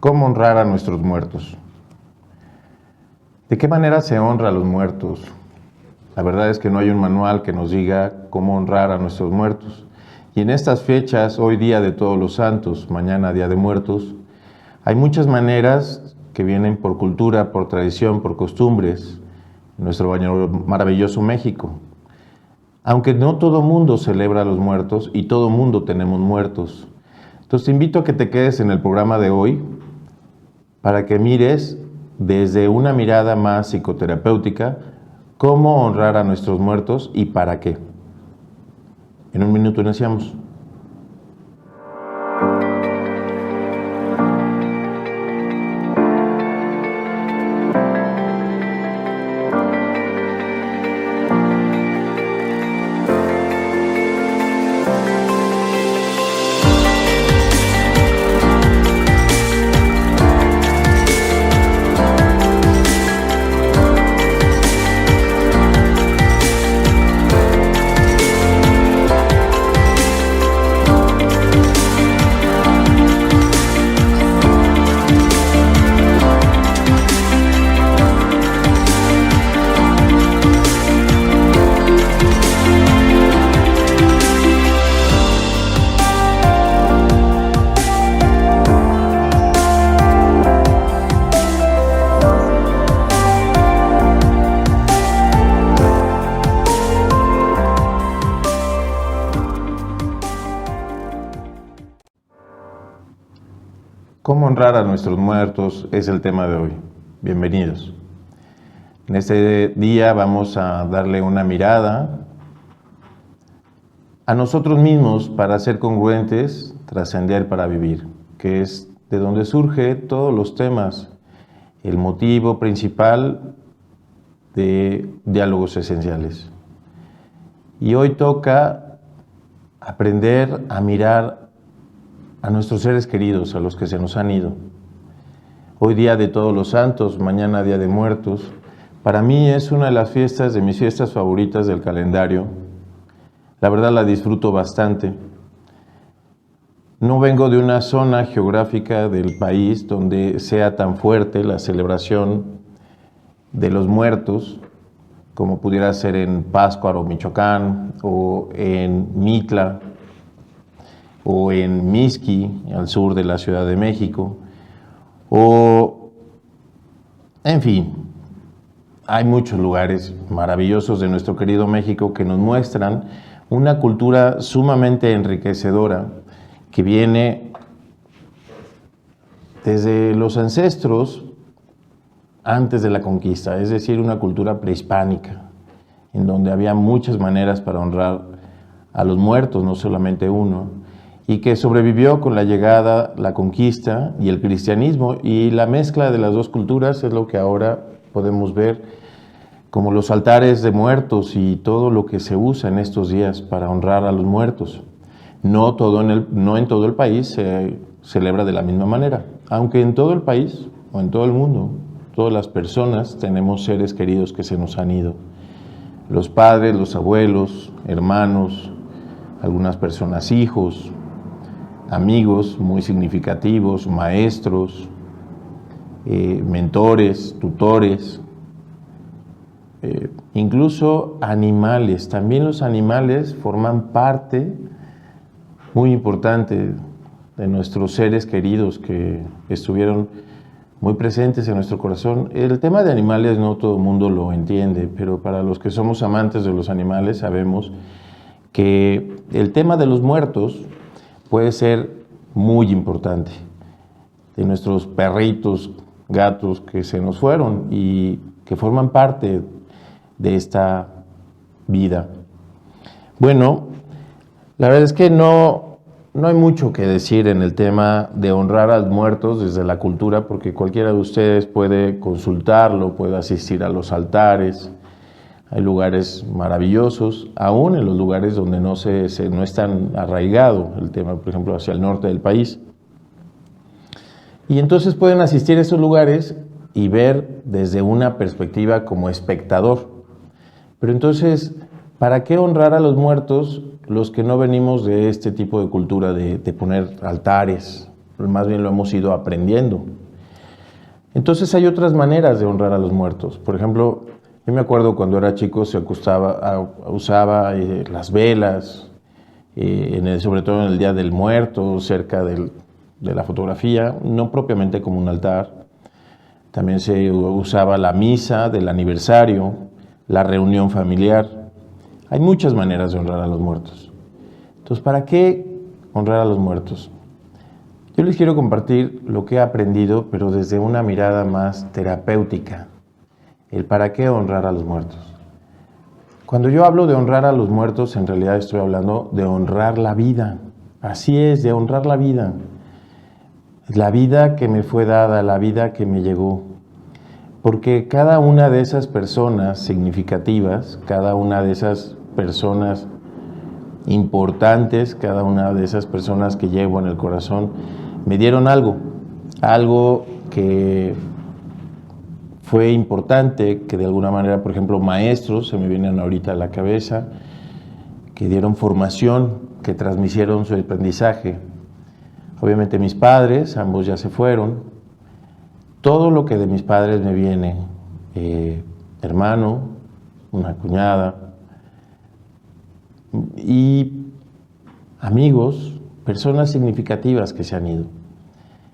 ¿Cómo honrar a nuestros muertos? ¿De qué manera se honra a los muertos? La verdad es que no hay un manual que nos diga cómo honrar a nuestros muertos. Y en estas fechas, hoy día de Todos los Santos, mañana Día de Muertos, hay muchas maneras que vienen por cultura, por tradición, por costumbres, en nuestro maravilloso México. Aunque no todo mundo celebra a los muertos y todo mundo tenemos muertos. Entonces te invito a que te quedes en el programa de hoy para que mires desde una mirada más psicoterapéutica cómo honrar a nuestros muertos y para qué. En un minuto iniciamos. ¿Cómo honrar a nuestros muertos? Es el tema de hoy. Bienvenidos. En este día vamos a darle una mirada a nosotros mismos para ser congruentes, trascender para vivir, que es de donde surge todos los temas, el motivo principal de Diálogos Esenciales. Y hoy toca aprender a mirar a nuestros seres queridos, a los que se nos han ido. Hoy día de Todos los Santos, mañana Día de Muertos. Para mí es una de las fiestas, de mis fiestas favoritas del calendario. La verdad la disfruto bastante. No vengo de una zona geográfica del país donde sea tan fuerte la celebración de los muertos, como pudiera ser en Pátzcuaro, Michoacán, o en Mitla, o en Mixqui, al sur de la Ciudad de México, o, en fin, hay muchos lugares maravillosos de nuestro querido México que nos muestran una cultura sumamente enriquecedora que viene desde los ancestros antes de la conquista, es decir, una cultura prehispánica, en donde había muchas maneras para honrar a los muertos, no solamente uno, y que sobrevivió con la llegada, la conquista y el cristianismo, y la mezcla de las dos culturas es lo que ahora podemos ver como los altares de muertos y todo lo que se usa en estos días para honrar a los muertos. No en todo el país se celebra de la misma manera, aunque en todo el país o en todo el mundo, todas las personas tenemos seres queridos que se nos han ido. Los padres, los abuelos, hermanos, algunas personas hijos, amigos muy significativos, maestros, mentores, tutores, incluso animales. También los animales forman parte muy importante de nuestros seres queridos que estuvieron muy presentes en nuestro corazón. El tema de animales no todo el mundo lo entiende, pero para los que somos amantes de los animales sabemos que el tema de los muertos puede ser muy importante, de nuestros perritos, gatos que se nos fueron y que forman parte de esta vida. Bueno, la verdad es que no hay mucho que decir en el tema de honrar a los muertos desde la cultura, porque cualquiera de ustedes puede consultarlo, puede asistir a los altares. Hay lugares maravillosos, aún en los lugares donde no es tan arraigado el tema, por ejemplo, hacia el norte del país. Y entonces pueden asistir a esos lugares y ver desde una perspectiva como espectador. Pero entonces, ¿para qué honrar a los muertos los que no venimos de este tipo de cultura de poner altares, más bien lo hemos ido aprendiendo. Entonces hay otras maneras de honrar a los muertos. Por ejemplo, yo me acuerdo cuando era chico se usaba las velas, sobre todo en el Día del Muerto, cerca de la fotografía, no propiamente como un altar. También se usaba la misa del aniversario, la reunión familiar. Hay muchas maneras de honrar a los muertos. Entonces, ¿para qué honrar a los muertos? Yo les quiero compartir lo que he aprendido, pero desde una mirada más terapéutica. El para qué honrar a los muertos. Cuando yo hablo de honrar a los muertos, en realidad estoy hablando de honrar la vida. Así es, de honrar la vida. La vida que me fue dada, la vida que me llegó. Porque cada una de esas personas significativas, cada una de esas personas importantes, cada una de esas personas que llevo en el corazón, me dieron algo que fue importante, que de alguna manera, por ejemplo, maestros, se me vienen ahorita a la cabeza, que dieron formación, que transmitieron su aprendizaje. Obviamente mis padres, ambos ya se fueron. Todo lo que de mis padres me viene, hermano, una cuñada y amigos, personas significativas que se han ido.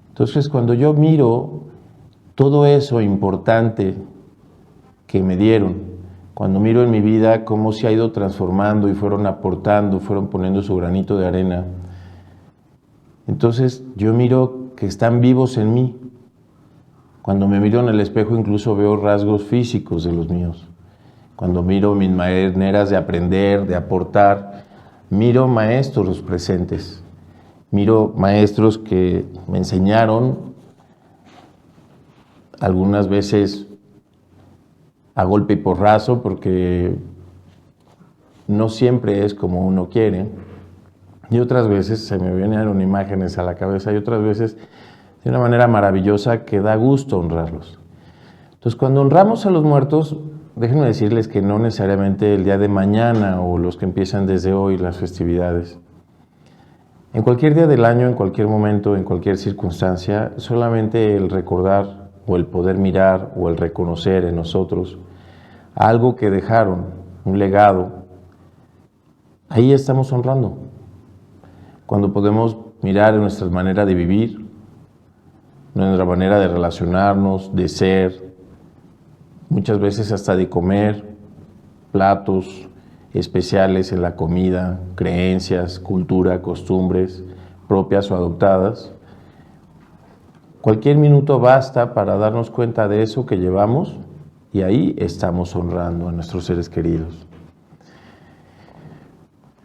Entonces, cuando yo miro todo eso importante que me dieron, cuando miro en mi vida cómo se ha ido transformando y fueron aportando, fueron poniendo su granito de arena, entonces yo miro que están vivos en mí. Cuando me miro en el espejo incluso veo rasgos físicos de los míos. Cuando miro mis maneras de aprender, de aportar, miro maestros presentes. Miro maestros que me enseñaron, algunas veces a golpe y porrazo, porque no siempre es como uno quiere. Y otras veces se me vienen imágenes a la cabeza y otras veces de una manera maravillosa que da gusto honrarlos. Entonces, cuando honramos a los muertos, déjenme decirles que no necesariamente el día de mañana o los que empiezan desde hoy las festividades. En cualquier día del año, en cualquier momento, en cualquier circunstancia, solamente el recordar o el poder mirar o el reconocer en nosotros algo que dejaron, un legado, ahí estamos honrando. Cuando podemos mirar nuestra manera de vivir, nuestra manera de relacionarnos, de ser, muchas veces hasta de comer, platos especiales en la comida, creencias, cultura, costumbres propias o adoptadas. Cualquier minuto basta para darnos cuenta de eso que llevamos y ahí estamos honrando a nuestros seres queridos.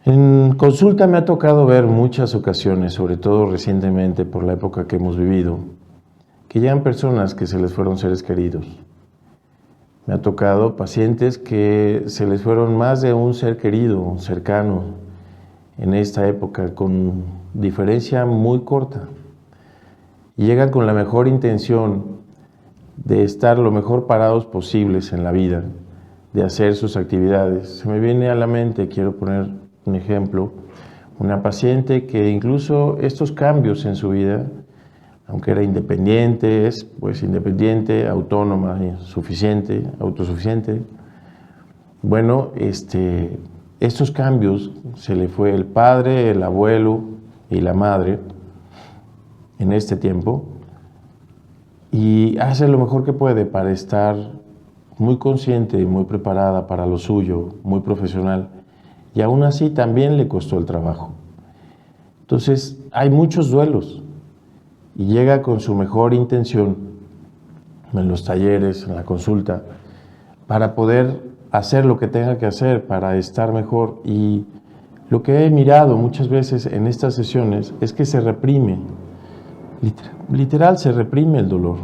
En consulta me ha tocado ver muchas ocasiones, sobre todo recientemente por la época que hemos vivido, que llegan personas que se les fueron seres queridos. Me ha tocado pacientes que se les fueron más de un ser querido, cercano, en esta época, con diferencia muy corta. Y llegan con la mejor intención de estar lo mejor parados posibles en la vida, de hacer sus actividades. Se me viene a la mente, quiero poner un ejemplo, una paciente que incluso estos cambios en su vida, aunque era independiente, es pues independiente, autónoma, suficiente, autosuficiente. Bueno, estos cambios se le fue el padre, el abuelo y la madre en este tiempo y hace lo mejor que puede para estar muy consciente y muy preparada para lo suyo, muy profesional y aún así también le costó el trabajo. Entonces hay muchos duelos. Y llega con su mejor intención en los talleres, en la consulta, para poder hacer lo que tenga que hacer para estar mejor. Y lo que he mirado muchas veces en estas sesiones es que se reprime, literal se reprime el dolor,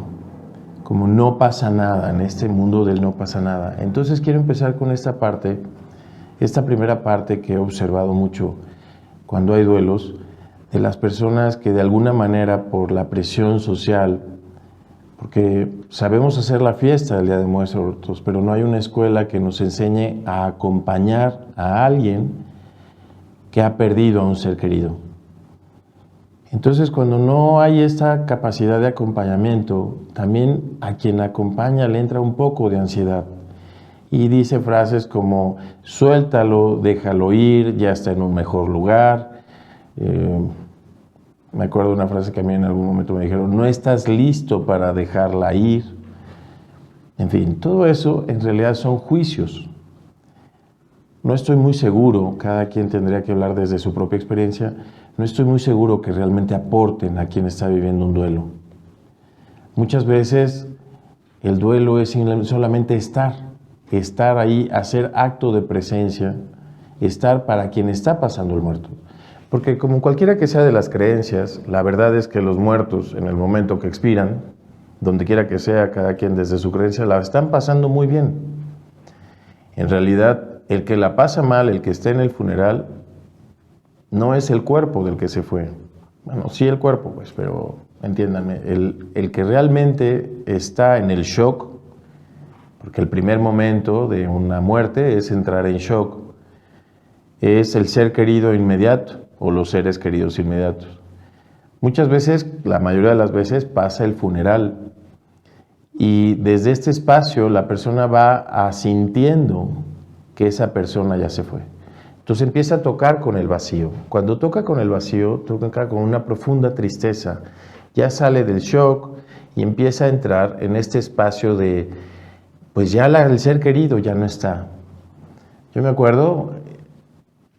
como no pasa nada, en este mundo del no pasa nada. Entonces quiero empezar con esta parte, esta primera parte que he observado mucho cuando hay duelos, de las personas que de alguna manera por la presión social, porque sabemos hacer la fiesta del Día de Muertos, pero no hay una escuela que nos enseñe a acompañar a alguien que ha perdido a un ser querido. Entonces, cuando no hay esta capacidad de acompañamiento, también a quien acompaña le entra un poco de ansiedad. Y dice frases como, suéltalo, déjalo ir, ya está en un mejor lugar. Me acuerdo de una frase que a mí en algún momento me dijeron, no estás listo para dejarla ir. En fin, todo eso en realidad son juicios. No estoy muy seguro, cada quien tendría que hablar desde su propia experiencia, no estoy muy seguro que realmente aporten a quien está viviendo un duelo. Muchas veces el duelo es solamente estar ahí, hacer acto de presencia, estar para quien está pasando el muerto. Porque como cualquiera que sea de las creencias, la verdad es que los muertos, en el momento que expiran, donde quiera que sea, cada quien desde su creencia, la están pasando muy bien. En realidad, el que la pasa mal, el que esté en el funeral, no es el cuerpo del que se fue. Bueno, sí el cuerpo, pues, pero entiéndanme, el que realmente está en el shock, porque el primer momento de una muerte es entrar en shock, es el ser querido inmediato o los seres queridos inmediatos. Muchas veces, la mayoría de las veces, pasa el funeral y desde este espacio la persona va asintiendo que esa persona ya se fue. Entonces empieza a tocar con el vacío. Cuando toca con el vacío, toca con una profunda tristeza. Ya sale del shock y empieza a entrar en este espacio de, pues ya el ser querido ya no está. Yo me acuerdo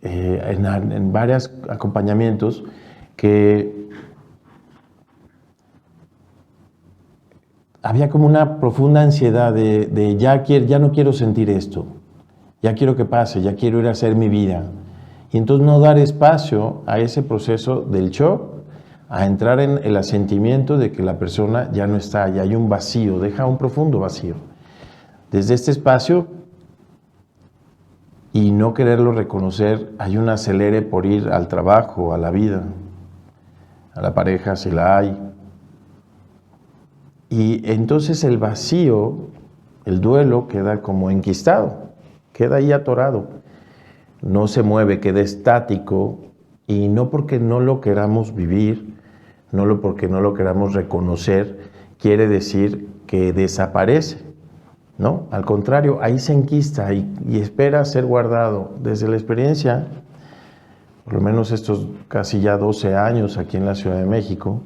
en varios acompañamientos que había como una profunda ansiedad de ya no quiero sentir esto, ya quiero que pase, ya quiero ir a hacer mi vida. Y entonces no dar espacio a ese proceso del shock, a entrar en el asentimiento de que la persona ya no está, ya hay un vacío, deja un profundo vacío. Desde este espacio, y no quererlo reconocer, hay un acelere por ir al trabajo, a la vida, a la pareja si la hay. Y entonces el vacío, el duelo, queda como enquistado, queda ahí atorado. No se mueve, queda estático, y no porque no lo queramos vivir, porque no lo queramos reconocer, quiere decir que desaparece, ¿no? Al contrario, ahí se enquista y espera ser guardado. Desde la experiencia, por lo menos estos casi ya 12 años aquí en la Ciudad de México,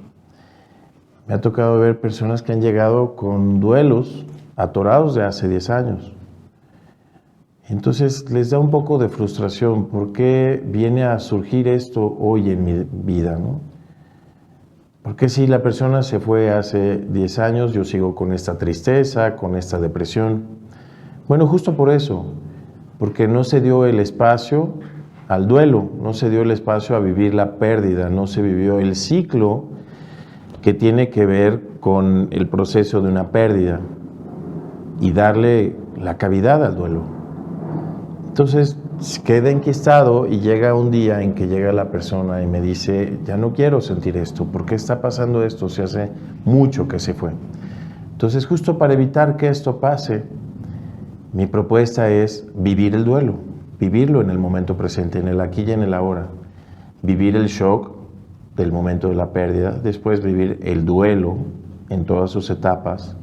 me ha tocado ver personas que han llegado con duelos atorados de hace 10 años. Entonces les da un poco de frustración. ¿Por qué viene a surgir esto hoy en mi vida, ¿no? Porque si la persona se fue hace 10 años, yo sigo con esta tristeza, con esta depresión. Bueno, justo por eso, porque no se dio el espacio al duelo, no se dio el espacio a vivir la pérdida, no se vivió el ciclo que tiene que ver con el proceso de una pérdida y darle la cavidad al duelo. Entonces queda enquistado y llega un día en que llega la persona y me dice, ya no quiero sentir esto, ¿por qué está pasando esto? Se hace mucho que se fue. Entonces, justo para evitar que esto pase, mi propuesta es vivir el duelo, vivirlo en el momento presente, en el aquí y en el ahora. Vivir el shock del momento de la pérdida, después vivir el duelo en todas sus etapas,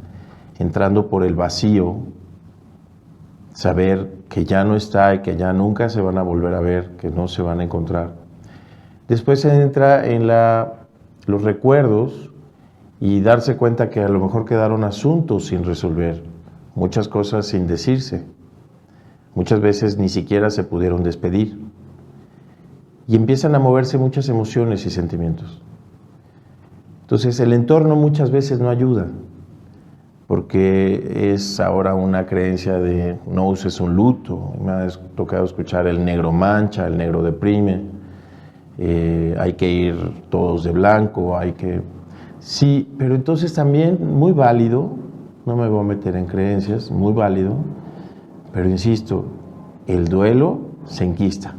entrando por el vacío, saber que ya no está y que ya nunca se van a volver a ver, que no se van a encontrar. Después se entra en los recuerdos y darse cuenta que a lo mejor quedaron asuntos sin resolver, muchas cosas sin decirse, muchas veces ni siquiera se pudieron despedir. Y empiezan a moverse muchas emociones y sentimientos. Entonces el entorno muchas veces no ayuda, porque es ahora una creencia de no uses un luto. Me ha tocado escuchar el negro mancha, el negro deprime, hay que ir todos de blanco, hay que... Sí, pero entonces también muy válido, no me voy a meter en creencias, muy válido, pero insisto, el duelo se enquista.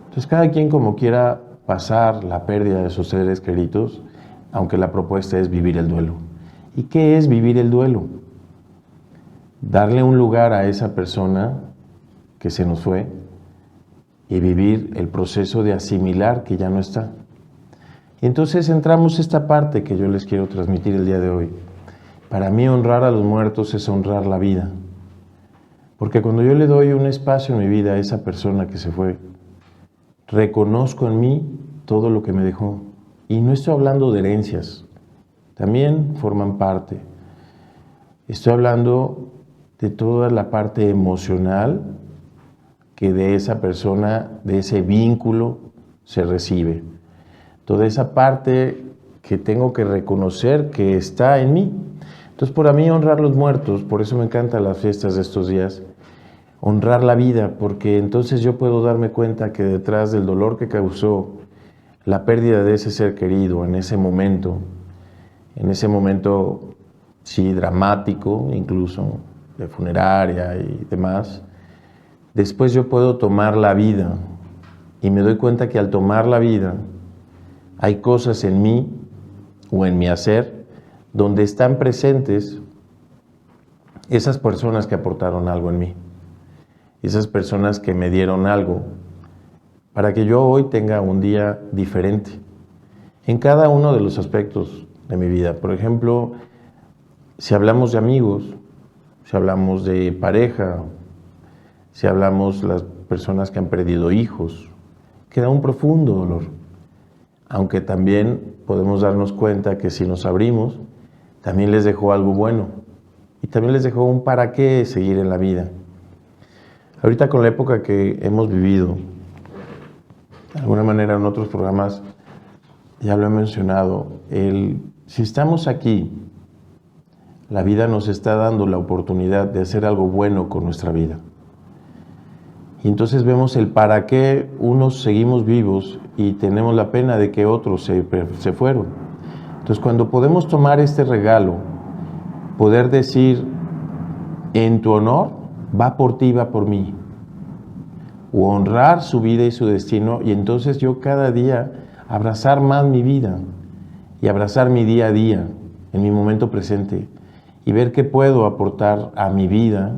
Entonces cada quien como quiera pasar la pérdida de sus seres queridos, aunque la propuesta es vivir el duelo. ¿Y qué es vivir el duelo? Darle un lugar a esa persona que se nos fue y vivir el proceso de asimilar que ya no está. Entonces entramos a esta parte que yo les quiero transmitir el día de hoy. Para mí honrar a los muertos es honrar la vida. Porque cuando yo le doy un espacio en mi vida a esa persona que se fue, reconozco en mí todo lo que me dejó. Y no estoy hablando de herencias, también forman parte. Estoy hablando de toda la parte emocional que de esa persona, de ese vínculo, se recibe. Toda esa parte que tengo que reconocer que está en mí. Entonces, para mí honrar los muertos, por eso me encantan las fiestas de estos días, honrar la vida, porque entonces yo puedo darme cuenta que detrás del dolor que causó la pérdida de ese ser querido en ese momento, sí, dramático, incluso de funeraria y demás, después yo puedo tomar la vida y me doy cuenta que al tomar la vida hay cosas en mí o en mi hacer donde están presentes esas personas que aportaron algo en mí, esas personas que me dieron algo para que yo hoy tenga un día diferente en cada uno de los aspectos de mi vida. Por ejemplo, si hablamos de amigos, si hablamos de pareja, si hablamos de las personas que han perdido hijos, queda un profundo dolor. Aunque también podemos darnos cuenta que si nos abrimos, también les dejó algo bueno y también les dejó un para qué seguir en la vida. Ahorita con la época que hemos vivido, de alguna manera en otros programas ya lo he mencionado, si estamos aquí, la vida nos está dando la oportunidad de hacer algo bueno con nuestra vida. Y entonces vemos el para qué unos seguimos vivos y tenemos la pena de que otros se fueron. Entonces cuando podemos tomar este regalo, poder decir, en tu honor, va por ti, va por mí. O honrar su vida y su destino, y entonces yo cada día abrazar más mi vida y abrazar mi día a día, en mi momento presente, y ver qué puedo aportar a mi vida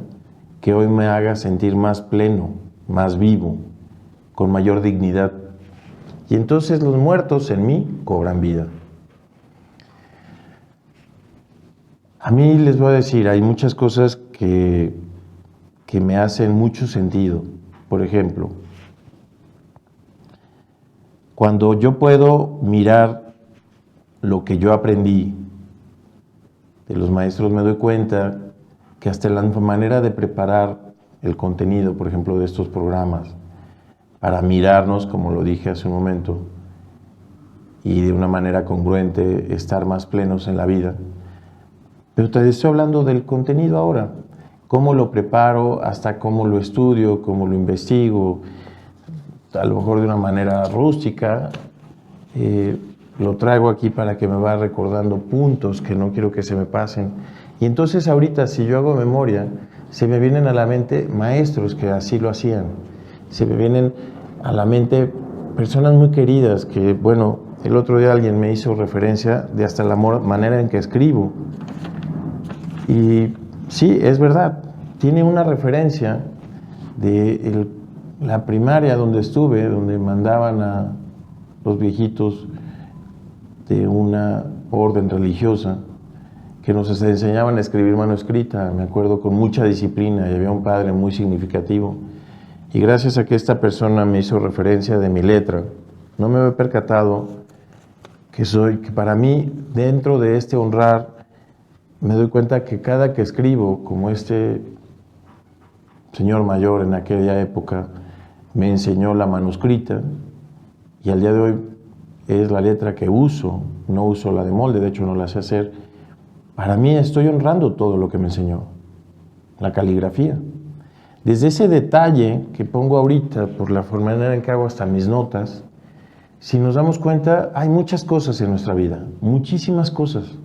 que hoy me haga sentir más pleno, más vivo, con mayor dignidad. Y entonces los muertos en mí cobran vida. A mí les voy a decir, hay muchas cosas que me hacen mucho sentido. Por ejemplo, cuando yo puedo mirar lo que yo aprendí de los maestros, me doy cuenta que hasta la manera de preparar el contenido, por ejemplo, de estos programas, para mirarnos, como lo dije hace un momento, y de una manera congruente, estar más plenos en la vida. Pero te estoy hablando del contenido ahora, cómo lo preparo, hasta cómo lo estudio, cómo lo investigo, a lo mejor de una manera rústica, lo traigo aquí para que me vaya recordando puntos que no quiero que se me pasen. Y entonces ahorita, si yo hago memoria, se me vienen a la mente maestros que así lo hacían. Se me vienen a la mente personas muy queridas que, bueno, el otro día alguien me hizo referencia de hasta la manera en que escribo. Y sí, es verdad, tiene una referencia de la primaria donde estuve, donde mandaban a los viejitos de una orden religiosa que nos enseñaban a escribir mano escrita, me acuerdo, con mucha disciplina, y había un padre muy significativo. Y gracias a que esta persona me hizo referencia de mi letra, no me había percatado que para mí, dentro de este honrar, me doy cuenta que cada que escribo, como este señor mayor en aquella época me enseñó la manuscrita, y al día de hoy es la letra que uso, no uso la de molde, de hecho no la sé hacer. Para mí estoy honrando todo lo que me enseñó, la caligrafía. Desde ese detalle que pongo ahorita, por la manera en que hago hasta mis notas, si nos damos cuenta, hay muchas cosas en nuestra vida, muchísimas cosas.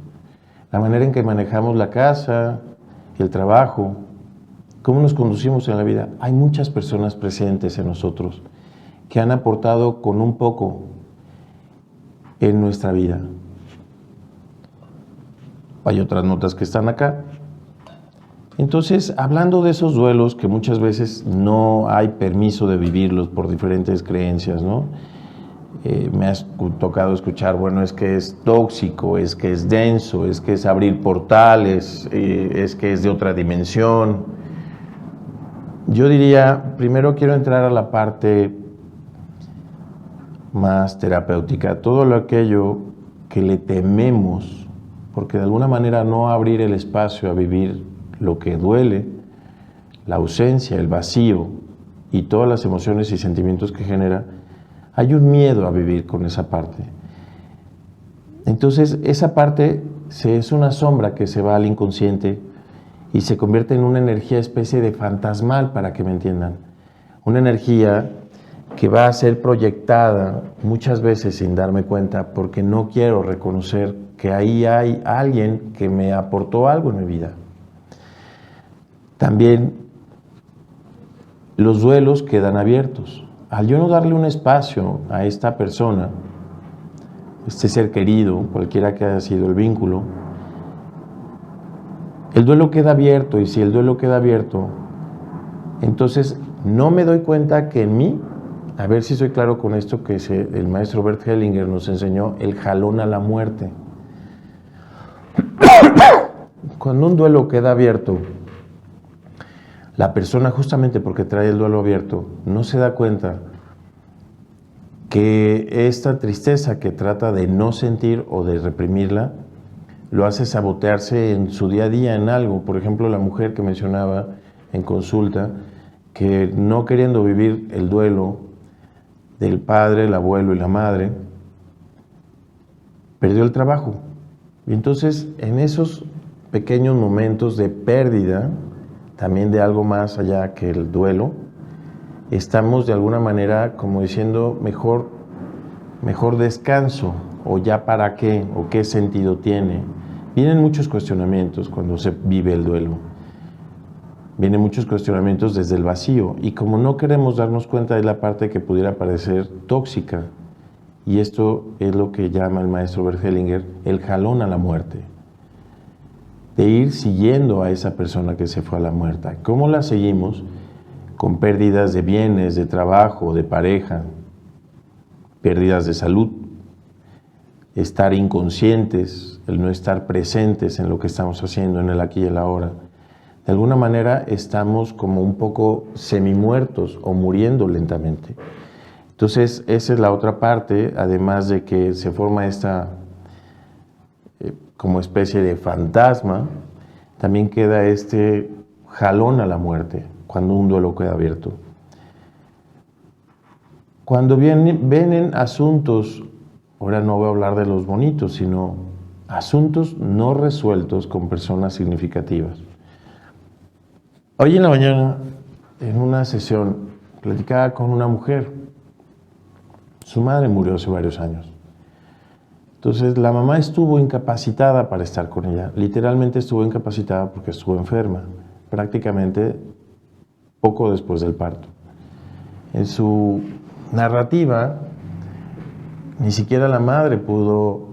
La manera en que manejamos la casa, el trabajo, cómo nos conducimos en la vida. Hay muchas personas presentes en nosotros que han aportado con un poco en nuestra vida. Hay otras notas que están acá. Entonces, hablando de esos duelos que muchas veces no hay permiso de vivirlos por diferentes creencias, ¿no? Me ha tocado escuchar, bueno, es que es tóxico, es que es denso, es que es abrir portales, es que es de otra dimensión. Yo diría, primero quiero entrar a la parte más terapéutica, todo lo aquello que le tememos, porque de alguna manera no abrir el espacio a vivir lo que duele, la ausencia, el vacío y todas las emociones y sentimientos que genera, hay un miedo a vivir con esa parte. Entonces, esa parte es una sombra que se va al inconsciente y se convierte en una energía especie de fantasmal, para que me entiendan. Una energía que va a ser proyectada muchas veces sin darme cuenta, porque no quiero reconocer que ahí hay alguien que me aportó algo en mi vida. También los duelos quedan abiertos. Al yo no darle un espacio a esta persona, este ser querido, cualquiera que haya sido el vínculo, el duelo queda abierto, y si el duelo queda abierto, entonces no me doy cuenta que en mí, a ver si soy claro con esto que el maestro Bert Hellinger nos enseñó, el jalón a la muerte. Cuando un duelo queda abierto, la persona, justamente porque trae el duelo abierto, no se da cuenta que esta tristeza que trata de no sentir o de reprimirla, lo hace sabotearse en su día a día en algo. Por ejemplo, la mujer que mencionaba en consulta, que no queriendo vivir el duelo del padre, el abuelo y la madre, perdió el trabajo. Y entonces, en esos pequeños momentos de pérdida, también de algo más allá que el duelo, estamos de alguna manera como diciendo, mejor descanso, o ya para qué, o qué sentido tiene. Vienen muchos cuestionamientos cuando se vive el duelo. Vienen muchos cuestionamientos desde el vacío, y como no queremos darnos cuenta de la parte que pudiera parecer tóxica, y esto es lo que llama el maestro Bert Hellinger el jalón a la muerte, de ir siguiendo a esa persona que se fue a la muerte. ¿Cómo la seguimos? Con pérdidas de bienes, de trabajo, de pareja, pérdidas de salud, estar inconscientes, el no estar presentes en lo que estamos haciendo en el aquí y el ahora. De alguna manera estamos como un poco semimuertos o muriendo lentamente. Entonces, esa es la otra parte, además de que se forma esta como especie de fantasma, también queda este jalón a la muerte cuando un duelo queda abierto. Cuando vienen asuntos, ahora no voy a hablar de los bonitos, sino asuntos no resueltos con personas significativas. Hoy en la mañana, en una sesión, platicaba con una mujer. Su madre murió hace varios años. Entonces, la mamá estuvo incapacitada para estar con ella. Literalmente estuvo incapacitada porque estuvo enferma, prácticamente poco después del parto. En su narrativa, ni siquiera la madre pudo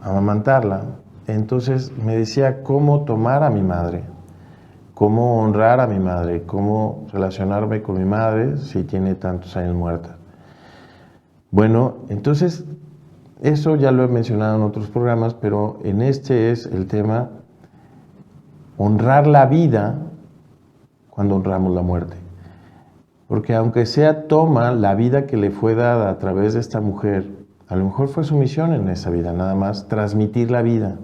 amamantarla. Entonces me decía cómo tomar a mi madre, cómo honrar a mi madre, cómo relacionarme con mi madre si tiene tantos años muerta. Bueno, entonces eso ya lo he mencionado en otros programas, pero en este es el tema: honrar la vida cuando honramos la muerte. Porque aunque sea toma la vida que le fue dada a través de esta mujer, a lo mejor fue su misión en esa vida, nada más transmitir la vida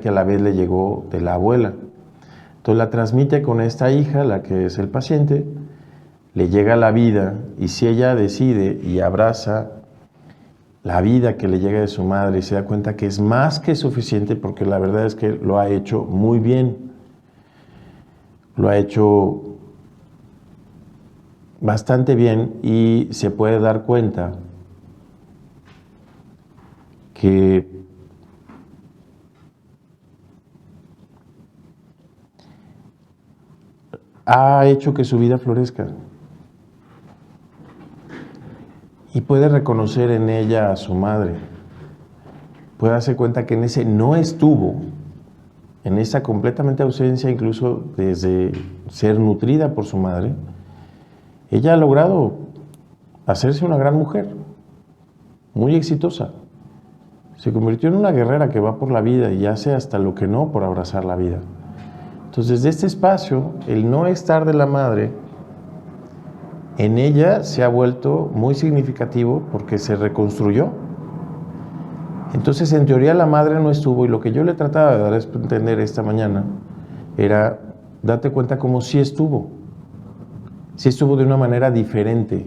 que a la vez le llegó de la abuela. Entonces la transmite con esta hija, la que es el paciente, le llega la vida, y si ella decide y abraza la vida que le llega de su madre y se da cuenta que es más que suficiente, porque la verdad es que lo ha hecho muy bien, lo ha hecho bastante bien, y se puede dar cuenta que ha hecho que su vida florezca, y puede reconocer en ella a su madre, puede darse cuenta que en ese no estuvo, en esa completamente ausencia, incluso desde ser nutrida por su madre, ella ha logrado hacerse una gran mujer. muy exitosa. Se convirtió en una guerrera que va por la vida y hace hasta lo que no por abrazar la vida. Entonces, desde este espacio, el no estar de la madre, en ella se ha vuelto muy significativo porque se reconstruyó. Entonces, en teoría, la madre no estuvo, y lo que yo le trataba de dar a entender esta mañana era, date cuenta como sí estuvo de una manera diferente,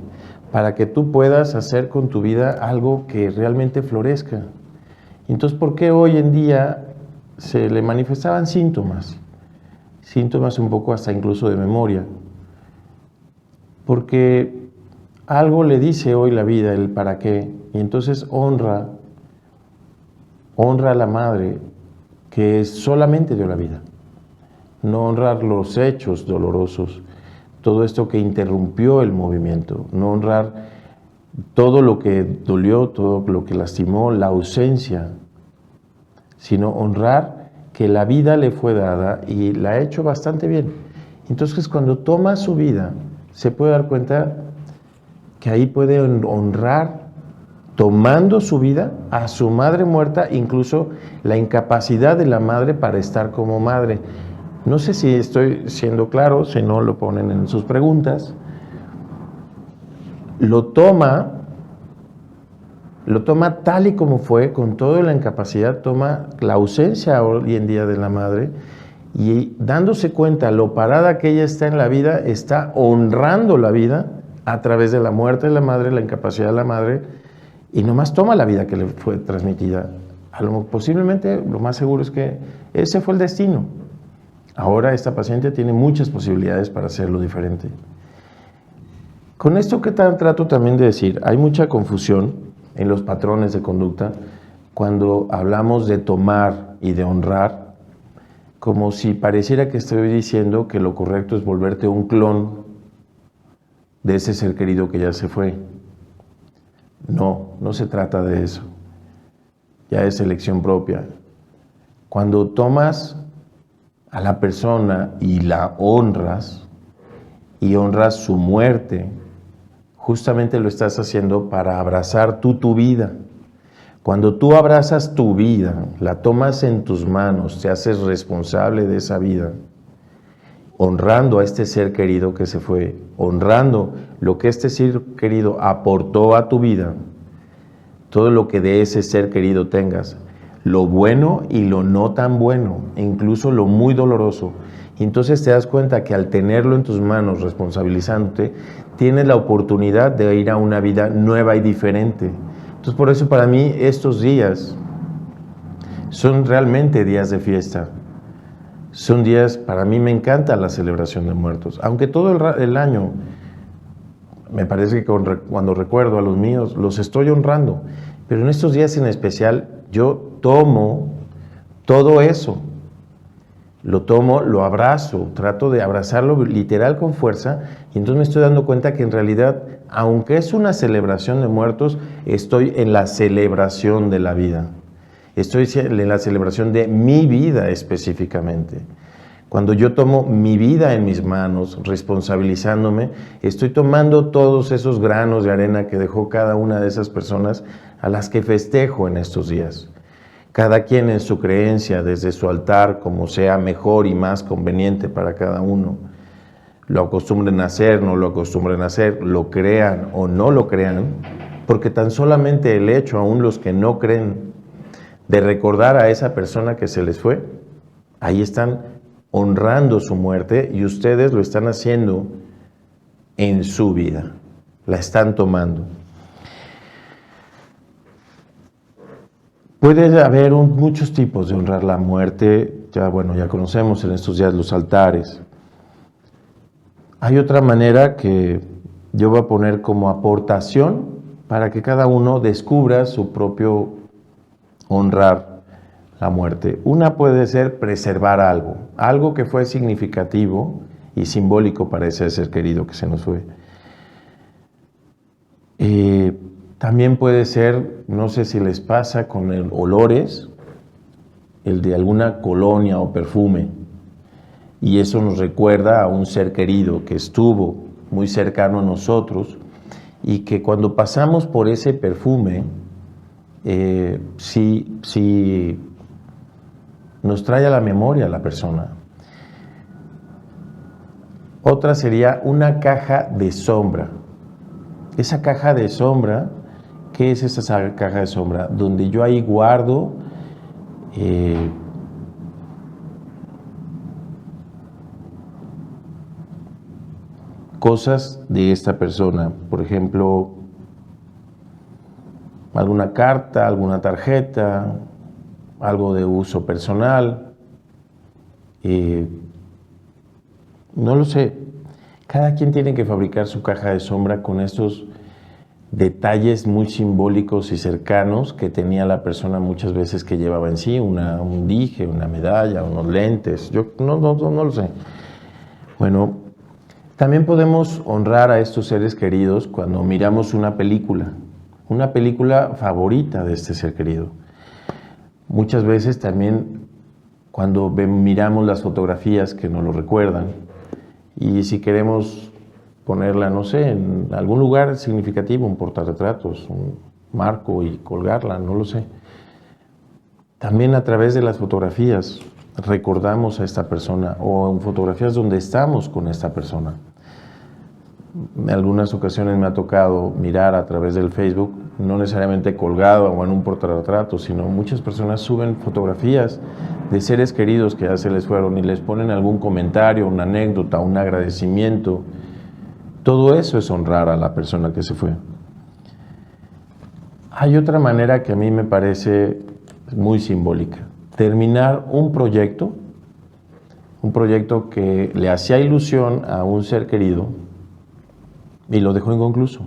para que tú puedas hacer con tu vida algo que realmente florezca. Entonces, ¿por qué hoy en día se le manifestaban síntomas? Síntomas un poco hasta incluso de memoria. Porque algo le dice hoy la vida, el para qué, y entonces honra a la madre que solamente dio la vida. No honrar los hechos dolorosos, todo esto que interrumpió el movimiento, no honrar todo lo que dolió, todo lo que lastimó, la ausencia, sino honrar que la vida le fue dada y la ha hecho bastante bien. Entonces, cuando toma su vida, se puede dar cuenta que ahí puede honrar, tomando su vida, a su madre muerta, incluso la incapacidad de la madre para estar como madre. No sé si estoy siendo claro, si no lo ponen en sus preguntas. Lo toma tal y como fue, con toda la incapacidad, toma la ausencia hoy en día de la madre, y dándose cuenta lo parada que ella está en la vida, está honrando la vida a través de la muerte de la madre, la incapacidad de la madre, y nomás toma la vida que le fue transmitida. Posiblemente lo más seguro es que ese fue el destino. Ahora esta paciente tiene muchas posibilidades para hacerlo diferente. Con esto que trato también de decir, hay mucha confusión en los patrones de conducta cuando hablamos de tomar y de honrar, como si pareciera que estoy diciendo que lo correcto es volverte un clon de ese ser querido que ya se fue. No se trata de eso. Ya es elección propia. Cuando tomas a la persona y la honras, y honras su muerte, justamente lo estás haciendo para abrazar tú tu vida. Cuando tú abrazas tu vida, la tomas en tus manos, te haces responsable de esa vida, honrando a este ser querido que se fue, honrando lo que este ser querido aportó a tu vida, todo lo que de ese ser querido tengas, lo bueno y lo no tan bueno, e incluso lo muy doloroso. Y entonces te das cuenta que al tenerlo en tus manos, responsabilizándote, tienes la oportunidad de ir a una vida nueva y diferente. Entonces, por eso para mí estos días son realmente días de fiesta. Son días, para mí me encanta la celebración de muertos. Aunque todo el año, me parece que cuando recuerdo a los míos, los estoy honrando. Pero en estos días en especial, yo tomo todo eso. Lo tomo, lo abrazo, trato de abrazarlo literal con fuerza, y entonces me estoy dando cuenta que en realidad, aunque es una celebración de muertos, estoy en la celebración de la vida. Estoy en la celebración de mi vida específicamente. Cuando yo tomo mi vida en mis manos, responsabilizándome, estoy tomando todos esos granos de arena que dejó cada una de esas personas a las que festejo en estos días. Cada quien en su creencia, desde su altar, como sea mejor y más conveniente para cada uno. Lo acostumbren a hacer, no lo acostumbren a hacer, lo crean o no lo crean, porque tan solamente el hecho, aún los que no creen, de recordar a esa persona que se les fue, ahí están honrando su muerte, y ustedes lo están haciendo en su vida, la están tomando. Puede haber muchos tipos de honrar la muerte, ya conocemos en estos días los altares. Hay otra manera que yo voy a poner como aportación para que cada uno descubra su propio honrar la muerte. Una puede ser preservar algo que fue significativo y simbólico para ese ser querido que se nos fue. También puede ser, no sé si les pasa con olores, el de alguna colonia o perfume, y eso nos recuerda a un ser querido que estuvo muy cercano a nosotros, y que cuando pasamos por ese perfume, sí nos trae a la memoria a la persona. Otra sería una caja de sombra. Esa caja de sombra, ¿qué es esa caja de sombra? Donde yo ahí guardo cosas de esta persona. Por ejemplo, alguna carta, alguna tarjeta, algo de uso personal. No lo sé. Cada quien tiene que fabricar su caja de sombra con estos detalles muy simbólicos y cercanos que tenía la persona muchas veces que llevaba en sí, un dije, una medalla, unos lentes. Yo no lo sé. Bueno, también podemos honrar a estos seres queridos cuando miramos una película favorita de este ser querido. Muchas veces también cuando miramos las fotografías que nos lo recuerdan, y si queremos ponerla, no sé, en algún lugar significativo, un portarretratos, un marco y colgarla, no lo sé. También a través de las fotografías recordamos a esta persona, o en fotografías donde estamos con esta persona. En algunas ocasiones me ha tocado mirar a través del Facebook, no necesariamente colgado o en un portarretrato, sino muchas personas suben fotografías de seres queridos que ya se les fueron y les ponen algún comentario, una anécdota, un agradecimiento. Todo eso es honrar a la persona que se fue. Hay otra manera que a mí me parece muy simbólica. Terminar un proyecto que le hacía ilusión a un ser querido y lo dejó inconcluso.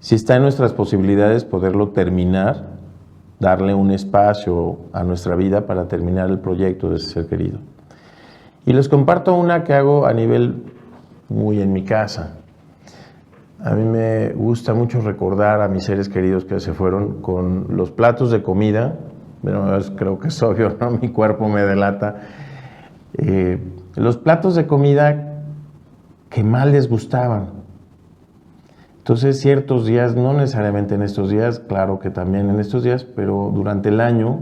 Si está en nuestras posibilidades poderlo terminar, darle un espacio a nuestra vida para terminar el proyecto de ese ser querido. Y les comparto una que hago a nivel muy en mi casa. A mí me gusta mucho recordar a mis seres queridos que se fueron con los platos de comida. Bueno, creo que es obvio, ¿no? Mi cuerpo me delata. Los platos de comida que más les gustaban. Entonces, ciertos días, no necesariamente en estos días, claro que también en estos días, pero durante el año,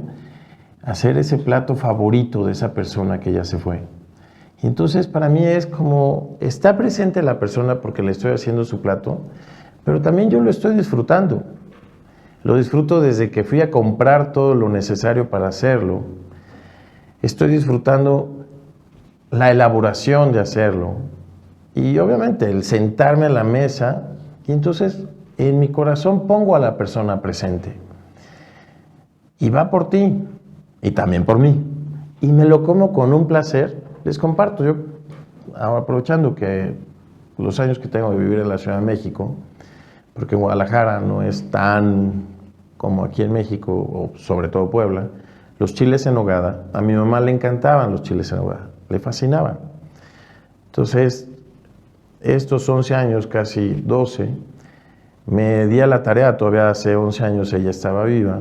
hacer ese plato favorito de esa persona que ya se fue. Y entonces, para mí es como, está presente la persona porque le estoy haciendo su plato, pero también yo lo estoy disfrutando. Lo disfruto desde que fui a comprar todo lo necesario para hacerlo. Estoy disfrutando la elaboración de hacerlo. Y obviamente el sentarme a la mesa. Y entonces en mi corazón pongo a la persona presente. Y va por ti, y también por mí. Y me lo como con un placer. Les comparto, yo aprovechando que los años que tengo de vivir en la Ciudad de México, porque en Guadalajara no es tan como aquí en México, o sobre todo Puebla, los chiles en nogada, a mi mamá le encantaban los chiles en nogada, le fascinaban. Entonces, estos 11 años, casi 12, me di a la tarea, todavía hace 11 años ella estaba viva,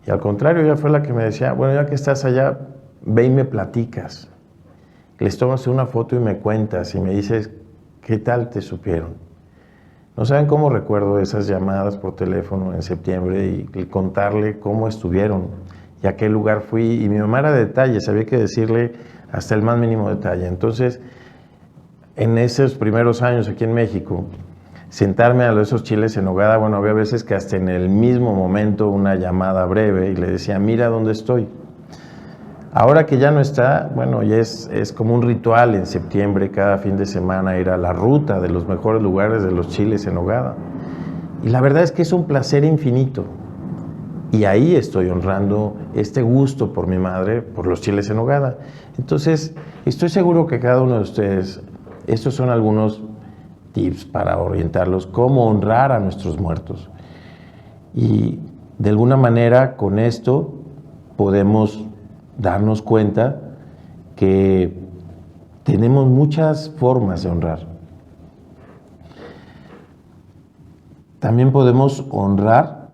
y al contrario, ella fue la que me decía, bueno, ya que estás allá, ve y me platicas. Les tomas una foto y me cuentas, y me dices, ¿qué tal te supieron? No saben cómo recuerdo esas llamadas por teléfono en septiembre y contarle cómo estuvieron y a qué lugar fui, y mi mamá era de detalle, sabía que decirle hasta el más mínimo detalle. Entonces, en esos primeros años aquí en México, sentarme a esos chiles en nogada, bueno, había veces que hasta en el mismo momento una llamada breve y le decía, mira dónde estoy. Ahora que ya no está, bueno, ya es como un ritual en septiembre, cada fin de semana ir a la ruta de los mejores lugares de los chiles en nogada. Y la verdad es que es un placer infinito. Y ahí estoy honrando este gusto por mi madre, por los chiles en nogada. Entonces, estoy seguro que cada uno de ustedes, estos son algunos tips para orientarlos, cómo honrar a nuestros muertos. Y de alguna manera con esto podemos darnos cuenta que tenemos muchas formas de honrar. También podemos honrar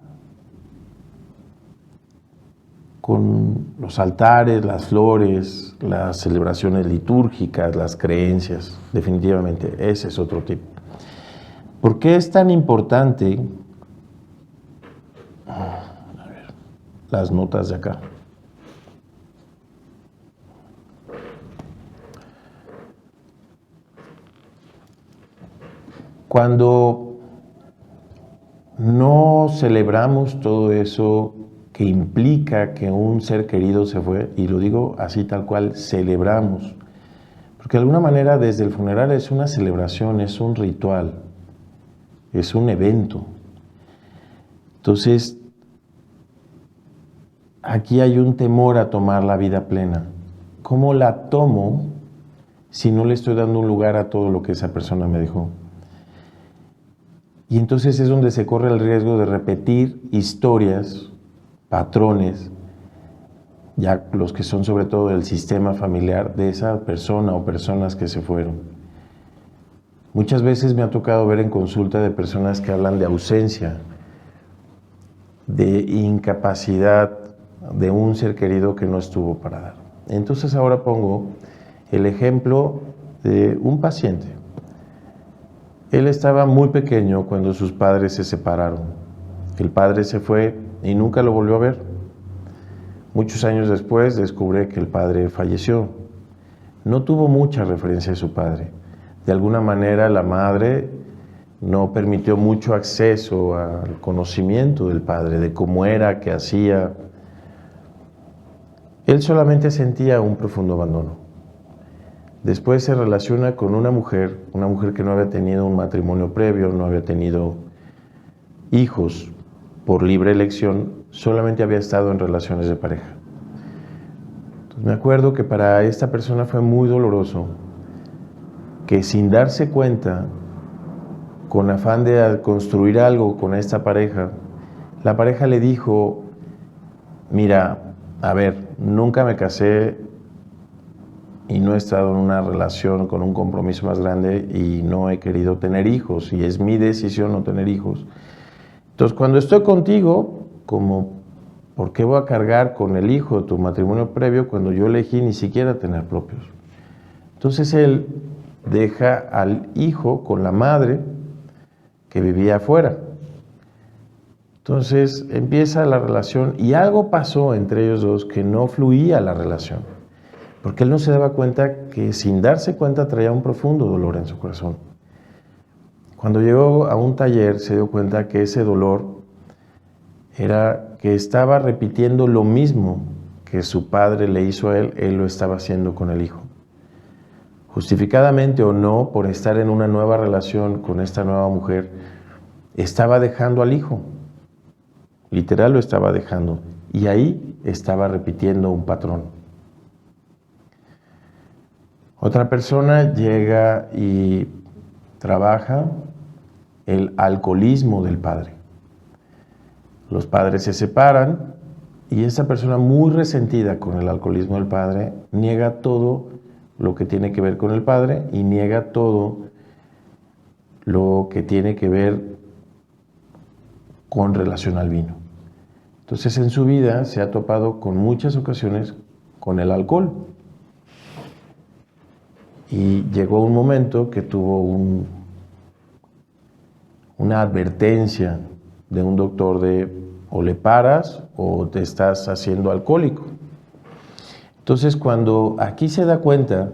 con los altares, las flores, las celebraciones litúrgicas, las creencias. Definitivamente, ese es otro tip. ¿Por qué es tan importante? A ver. las notas de acá. Cuando no celebramos todo eso que implica que un ser querido se fue, y lo digo así tal cual, celebramos, porque de alguna manera desde el funeral es una celebración, es un ritual, es un evento. Entonces, aquí hay un temor a tomar la vida plena. ¿Cómo la tomo si no le estoy dando un lugar a todo lo que esa persona me dejó? Y entonces es donde se corre el riesgo de repetir historias, patrones, ya los que son sobre todo del sistema familiar de esa persona o personas que se fueron. Muchas veces me ha tocado ver en consulta de personas que hablan de ausencia, de incapacidad de un ser querido que no estuvo para dar. Entonces ahora pongo el ejemplo de un paciente. Él estaba muy pequeño cuando sus padres se separaron. El padre se fue y nunca lo volvió a ver. Muchos años después descubre que el padre falleció. No tuvo mucha referencia de su padre. De alguna manera la madre no permitió mucho acceso al conocimiento del padre, de cómo era, qué hacía. Él solamente sentía un profundo abandono. Después se relaciona con una mujer que no había tenido un matrimonio previo, no había tenido hijos por libre elección, solamente había estado en relaciones de pareja. Entonces, me acuerdo que para esta persona fue muy doloroso que sin darse cuenta, con afán de construir algo con esta pareja, la pareja le dijo: mira, a ver, nunca me casé y no he estado en una relación con un compromiso más grande y no he querido tener hijos y es mi decisión no tener hijos. Entonces, cuando estoy contigo, ¿por qué voy a cargar con el hijo de tu matrimonio previo cuando yo elegí ni siquiera tener propios? Entonces él deja al hijo con la madre que vivía afuera. Entonces empieza la relación y algo pasó entre ellos dos que no fluía la relación, porque él no se daba cuenta que sin darse cuenta traía un profundo dolor en su corazón. Cuando llegó a un taller se dio cuenta que ese dolor era que estaba repitiendo lo mismo que su padre le hizo a él lo estaba haciendo con el hijo. Justificadamente o no, por estar en una nueva relación con esta nueva mujer, estaba dejando al hijo. Literal lo estaba dejando. Y ahí estaba repitiendo un patrón. Otra persona llega y trabaja el alcoholismo del padre. Los padres se separan y esa persona muy resentida con el alcoholismo del padre niega todo lo que tiene que ver con el padre y niega todo lo que tiene que ver con relación al vino. Entonces en su vida se ha topado con muchas ocasiones con el alcohol. Y llegó un momento que tuvo una advertencia de un doctor de o le paras o te estás haciendo alcohólico. Entonces cuando aquí se da cuenta,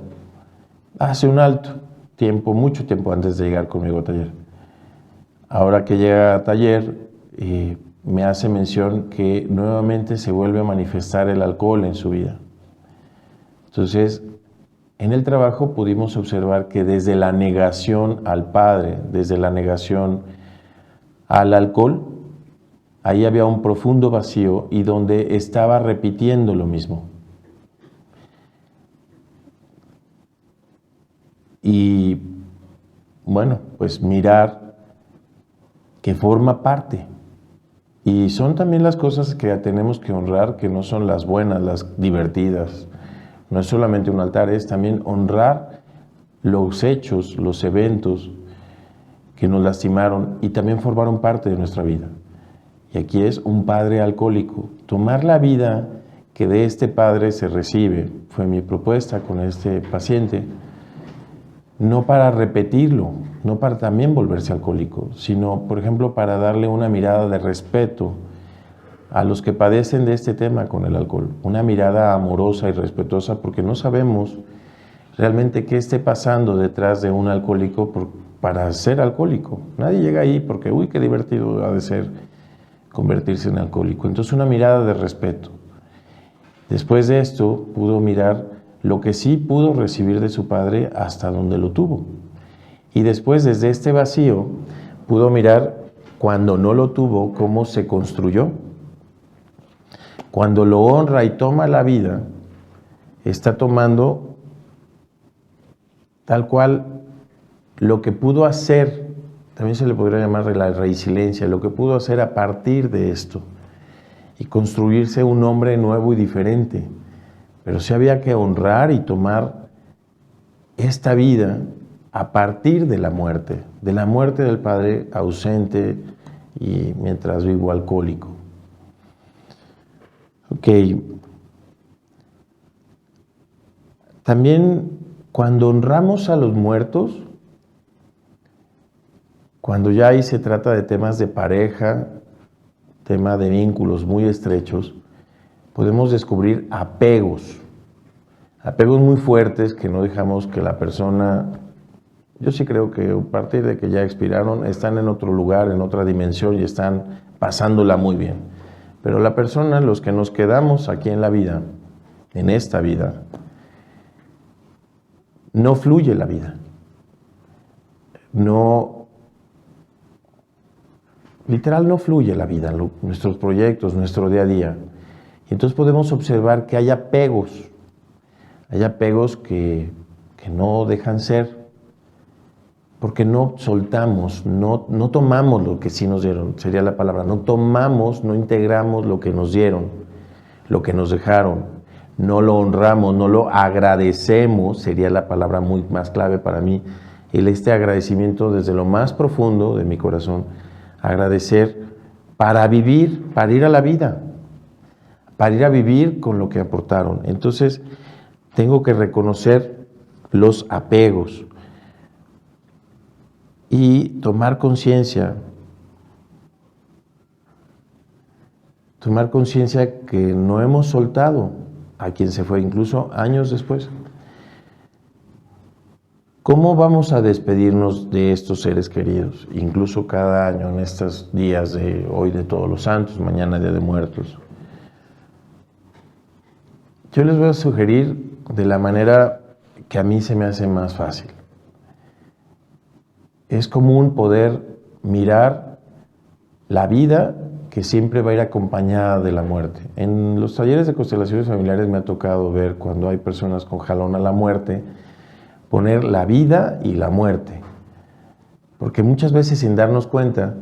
hace un alto tiempo, mucho tiempo antes de llegar conmigo a taller. Ahora que llega a taller, me hace mención que nuevamente se vuelve a manifestar el alcohol en su vida. Entonces, en el trabajo pudimos observar que desde la negación al padre, desde la negación al alcohol, ahí había un profundo vacío y donde estaba repitiendo lo mismo. Y bueno, pues mirar que forma parte. Y son también las cosas que tenemos que honrar, que no son las buenas, las divertidas. No es solamente un altar, es también honrar los hechos, los eventos que nos lastimaron y también formaron parte de nuestra vida. Y aquí es un padre alcohólico. Tomar la vida que de este padre se recibe, fue mi propuesta con este paciente, no para repetirlo, no para también volverse alcohólico, sino, por ejemplo, para darle una mirada de respeto a los que padecen de este tema con el alcohol. Una mirada amorosa y respetuosa, porque no sabemos realmente qué esté pasando detrás de un alcohólico para ser alcohólico. Nadie llega ahí porque, uy, qué divertido ha de ser convertirse en alcohólico. Entonces, una mirada de respeto. Después de esto, pudo mirar lo que sí pudo recibir de su padre hasta donde lo tuvo. Y después, desde este vacío, pudo mirar cuando no lo tuvo, cómo se construyó. Cuando lo honra y toma la vida, está tomando tal cual lo que pudo hacer, también se le podría llamar la resiliencia, lo que pudo hacer a partir de esto y construirse un hombre nuevo y diferente. Pero sí había que honrar y tomar esta vida a partir de la muerte del padre ausente y mientras vivo alcohólico. Ok. También cuando honramos a los muertos, cuando ya ahí se trata de temas de pareja, tema de vínculos muy estrechos, podemos descubrir apegos muy fuertes que no dejamos que la persona, yo sí creo que a partir de que ya expiraron, están en otro lugar, en otra dimensión y están pasándola muy bien. Pero la persona, los que nos quedamos aquí en la vida, en esta vida, no fluye la vida. Literal no fluye la vida, nuestros proyectos, nuestro día a día. Y entonces podemos observar que hay apegos que no dejan ser, porque no soltamos, no tomamos lo que sí nos dieron, sería la palabra, no tomamos, no integramos lo que nos dieron, lo que nos dejaron, no lo honramos, no lo agradecemos, sería la palabra muy más clave para mí, este agradecimiento desde lo más profundo de mi corazón, agradecer para vivir, para ir a la vida, para ir a vivir con lo que aportaron. Entonces, tengo que reconocer los apegos y tomar conciencia que no hemos soltado a quien se fue, incluso años después. ¿Cómo vamos a despedirnos de estos seres queridos? Incluso cada año en estos días de hoy de Todos los Santos, mañana Día de Muertos. Yo les voy a sugerir de la manera que a mí se me hace más fácil. Es común poder mirar la vida que siempre va a ir acompañada de la muerte. En los talleres de constelaciones familiares me ha tocado ver cuando hay personas con jalón a la muerte, poner la vida y la muerte. Porque muchas veces sin darnos cuenta,